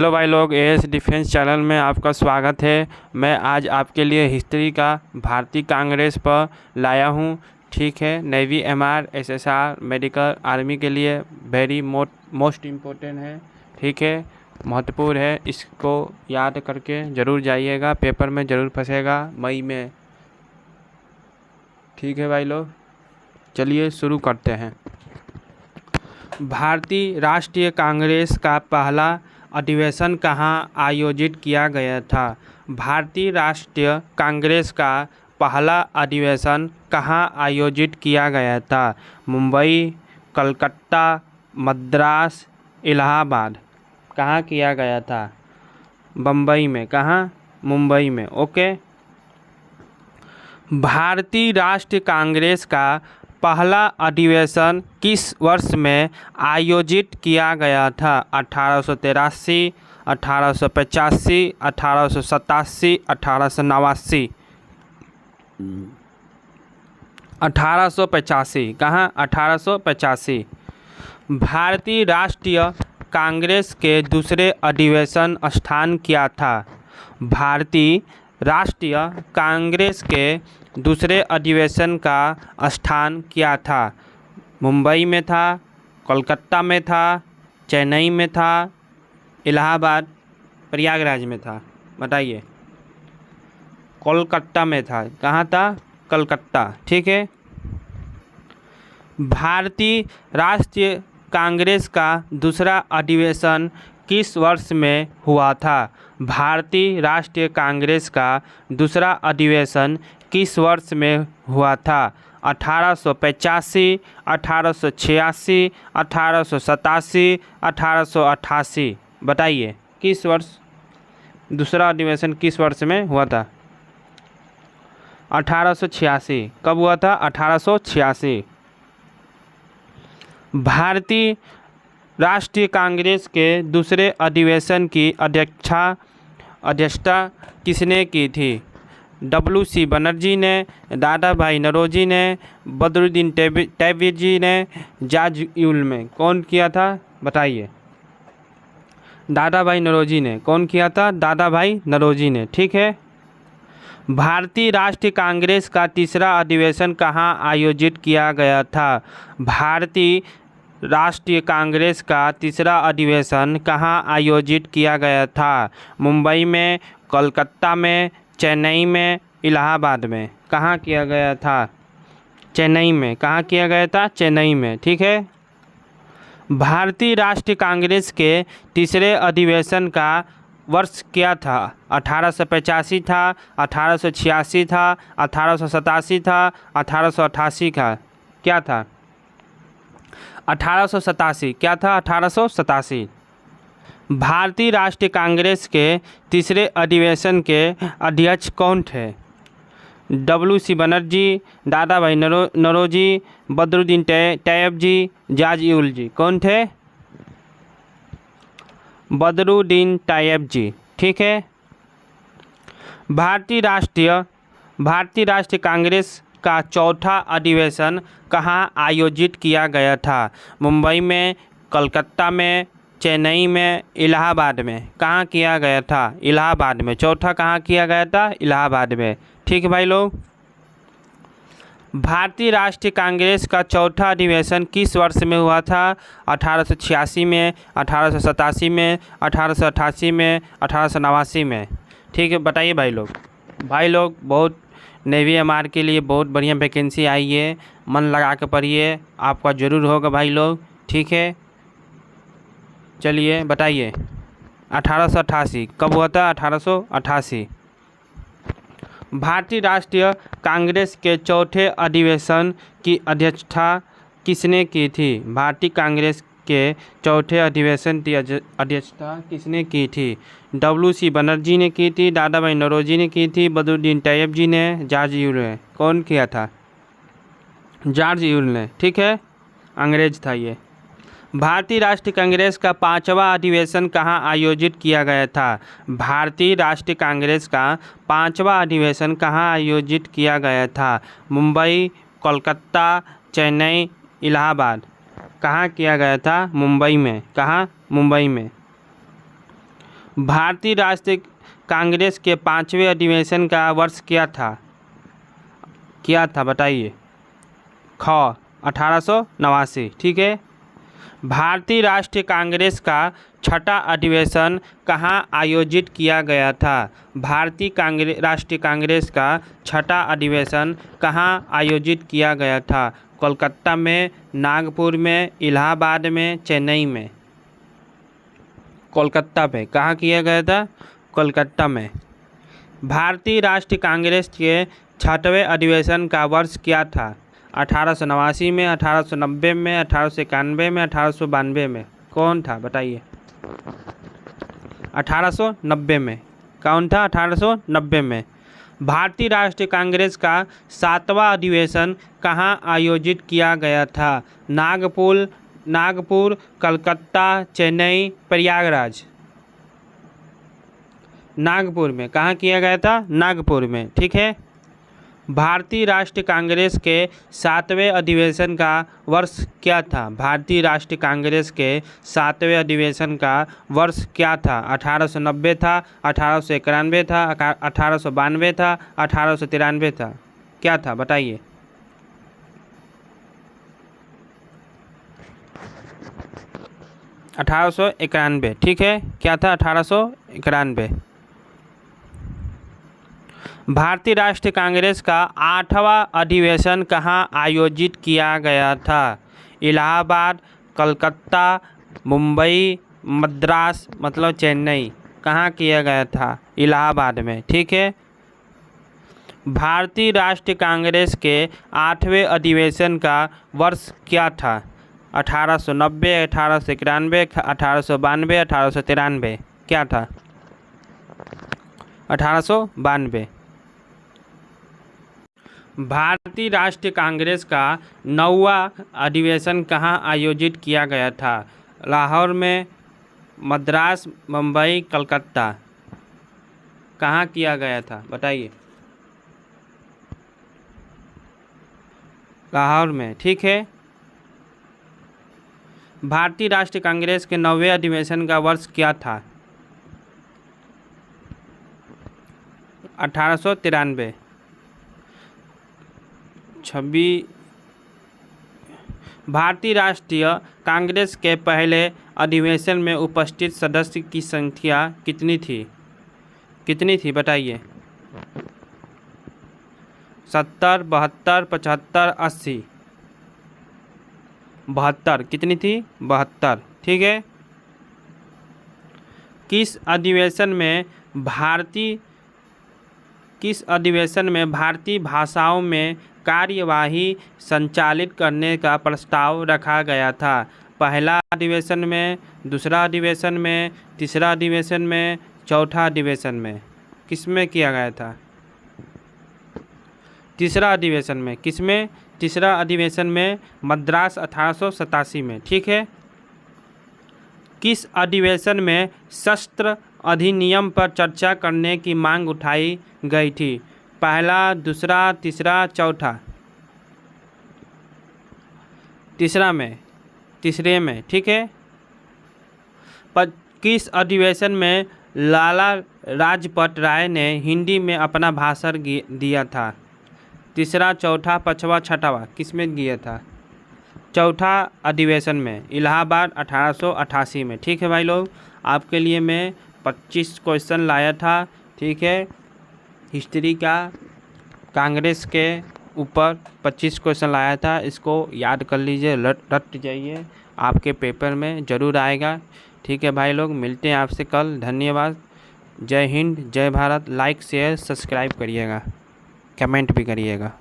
Hello भाई लोग, as defence channel में आपका स्वागत है। मैं आज आपके लिए हिस्ट्री का भारतीय कांग्रेस पर लाया हूँ। ठीक है, navy, MR, SSR, medical, army के लिए वेरी मोस्ट इम्पोर्टेंट है। ठीक है, महत्वपूर्ण है। इसको याद करके ज़रूर जाइएगा, पेपर में ज़रूर फंसेगा मई में। ठीक है भाई लोग, चलिए शुरू करते हैं। भारतीय राष्ट्रीय कांग्रेस का पहला अधिवेशन कहाँ आयोजित किया गया था? भारतीय राष्ट्रीय कांग्रेस का पहला अधिवेशन कहाँ आयोजित किया गया था? मुंबई, कलकत्ता, मद्रास, इलाहाबाद। कहाँ किया गया था? बम्बई में। कहाँ? मुंबई में। ओके। भारतीय राष्ट्रीय कांग्रेस का पहला अधिवेशन किस वर्ष में आयोजित किया गया था? 1883, 1885, 1887, 1889। 1885। कहाँ? 1885। भारतीय राष्ट्रीय कांग्रेस के दूसरे अधिवेशन स्थान क्या था? भारतीय राष्ट्रीय कांग्रेस के दूसरे अधिवेशन का स्थान क्या था? मुंबई में था, कोलकाता में था, चेन्नई में था, इलाहाबाद, प्रयागराज में था। बताइए। कोलकाता में था। कहाँ था? कलकत्ता। ठीक है। भारतीय राष्ट्रीय कांग्रेस का दूसरा अधिवेशन किस वर्ष में हुआ था? भारतीय राष्ट्रीय कांग्रेस का दूसरा अधिवेशन किस वर्ष में हुआ था? 1885, 1886, 1887, 1888। बताइए, किस वर्ष दूसरा अधिवेशन किस वर्ष में हुआ था? 1886। कब हुआ था? 1886। भारतीय राष्ट्रीय कांग्रेस के दूसरे अधिवेशन की अध्यक्षता किसने की थी? WC बनर्जी ने, दादा भाई नौरोजी ने, बदरुद्दीन तैयबजी ने, जॉर्ज यूल में। कौन किया था? बताइए। दादा भाई नौरोजी ने। कौन किया था? दादा भाई नौरोजी ने। ठीक है। भारतीय राष्ट्रीय कांग्रेस का तीसरा अधिवेशन कहाँ आयोजित किया गया था? भारतीय राष्ट्रीय कांग्रेस का तीसरा अधिवेशन कहाँ आयोजित किया गया था? मुंबई में, कोलकाता में, चेन्नई में, इलाहाबाद में। कहाँ किया गया था? चेन्नई में। कहाँ किया गया था? चेन्नई में। ठीक है। भारतीय राष्ट्रीय कांग्रेस के तीसरे अधिवेशन का वर्ष क्या था? 1885 था, 1886 था, 1887 था, 1888 का। क्या था? 1887। क्या था? 1887। भारतीय राष्ट्रीय कांग्रेस के तीसरे अधिवेशन के अध्यक्ष कौन थे? WC बनर्जी, दादा भाई नौरोजी, बदरुद्दीन तैयबजी, जॉर्ज यूल जी। कौन थे? बदरुद्दीन तैयबजी। ठीक है। भारतीय राष्ट्रीय कांग्रेस का चौथा अधिवेशन कहाँ आयोजित किया गया था? मुंबई में, कलकत्ता में, चेन्नई में, इलाहाबाद में। कहाँ किया गया था? इलाहाबाद में। चौथा कहाँ किया गया था? इलाहाबाद में। ठीक है भाई लोग। भारतीय राष्ट्रीय कांग्रेस का चौथा अधिवेशन किस वर्ष में हुआ था? 1886 में, 1887 में, 1888 में, 1889 में। ठीक है। बताइए भाई लोग। बहुत नेवी एमआर के लिए बहुत बढ़िया वैकेंसी आई है। मन लगा के पढ़िए, आपका ज़रूर होगा भाई लोग। ठीक है। चलिए बताइए। 1888 कब हुआ था? 1888। भारतीय राष्ट्रीय कांग्रेस के चौथे अधिवेशन की अध्यक्षता किसने की थी? भारतीय कांग्रेस के चौथे अधिवेशन की अध्यक्षता किसने की थी? WC बनर्जी ने की थी, दादा भाई नौरोजी ने की थी, बदरुद्दीन तैयबजी ने, जॉर्ज यूल ने। कौन किया था? जॉर्ज यूल ने। ठीक है। अंग्रेज था ये। भारतीय राष्ट्रीय कांग्रेस का पांचवा अधिवेशन कहाँ आयोजित किया गया था? भारतीय राष्ट्रीय कांग्रेस का पांचवा अधिवेशन कहाँ आयोजित किया गया था? मुंबई, कोलकाता, चेन्नई, इलाहाबाद। कहाँ किया गया था? मुंबई में। कहाँ? मुंबई में। भारतीय राष्ट्रीय कांग्रेस के 5वें अधिवेशन का वर्ष क्या था बताइए। ख 1889। ठीक है। भारतीय राष्ट्रीय कांग्रेस का छठा अधिवेशन कहाँ आयोजित किया गया था। भारतीय राष्ट्रीय कांग्रेस का छठा अधिवेशन कहाँ आयोजित किया गया था। कोलकाता में, नागपुर में, इलाहाबाद में, चेन्नई में। कोलकाता पे कहाँ किया गया था। कोलकाता में। भारतीय राष्ट्रीय कांग्रेस के छठवें अधिवेशन का वर्ष क्या था। 1889 में, 1890 में, 1891 में, 1892 में। कौन था बताइए। 1890 में। कौन था 1890 में। भारतीय राष्ट्रीय कांग्रेस का 7वां अधिवेशन कहाँ आयोजित किया गया था। नागपुर, कलकत्ता, चेन्नई, प्रयागराज। नागपुर में। कहाँ किया गया था। नागपुर में। ठीक है। भारतीय राष्ट्रीय कांग्रेस के 7वें अधिवेशन का वर्ष क्या था। भारतीय राष्ट्रीय कांग्रेस के 7वें अधिवेशन का वर्ष क्या था। 1890 था, 1891 था, 1892 था, 1893 था। क्या था बताइए। 1891। ठीक है। क्या था 1891। भारतीय राष्ट्रीय कांग्रेस का 8वां अधिवेशन कहाँ आयोजित किया गया था। इलाहाबाद, कलकत्ता, मुंबई, मद्रास मतलब चेन्नई। कहाँ किया गया था। इलाहाबाद में। ठीक है। भारतीय राष्ट्रीय कांग्रेस के 8वें अधिवेशन का वर्ष क्या था। 1890, 1891, 1892, 1893। क्या था। 1892। भारतीय राष्ट्रीय कांग्रेस का 9वां अधिवेशन कहाँ आयोजित किया गया था। लाहौर में, मद्रास, मुंबई, कलकत्ता। कहाँ किया गया था बताइए। लाहौर में। ठीक है। भारतीय राष्ट्रीय कांग्रेस के 9वें अधिवेशन का वर्ष क्या था। 1893। 26। भारतीय राष्ट्रीय कांग्रेस के पहले अधिवेशन में उपस्थित सदस्य की संख्या कितनी थी बताइए। 70, 72, 75, 80। 72। कितनी थी। 72। ठीक है। किस अधिवेशन में भारतीय भाषाओं में कार्यवाही संचालित करने का प्रस्ताव रखा गया था। पहला अधिवेशन में, दूसरा अधिवेशन में, तीसरा अधिवेशन में, चौथा अधिवेशन में। किसमें किया गया था। तीसरा अधिवेशन में। किसमें। तीसरा अधिवेशन में, मद्रास 1887 में। ठीक है। किस अधिवेशन में शस्त्र अधिनियम पर चर्चा करने की मांग उठाई गई थी। पहला, दूसरा, तीसरा, चौथा। तीसरे में। ठीक है। किस अधिवेशन में लाला लाजपत राय ने हिंदी में अपना भाषण दिया था। तीसरा, चौथा, पांचवा, छठवा। किस में दिया था। चौथा अधिवेशन में, इलाहाबाद 1888 में। ठीक है भाई लोग, आपके लिए मैं 25 क्वेश्चन लाया था। ठीक है। हिस्ट्री का कांग्रेस के ऊपर 25 क्वेश्चन लाया था। इसको याद कर लीजिए, रट जाइए, आपके पेपर में ज़रूर आएगा। ठीक है भाई लोग, मिलते हैं आपसे कल। धन्यवाद। जय हिंद, जय भारत। लाइक, शेयर, सब्सक्राइब करिएगा, कमेंट भी करिएगा।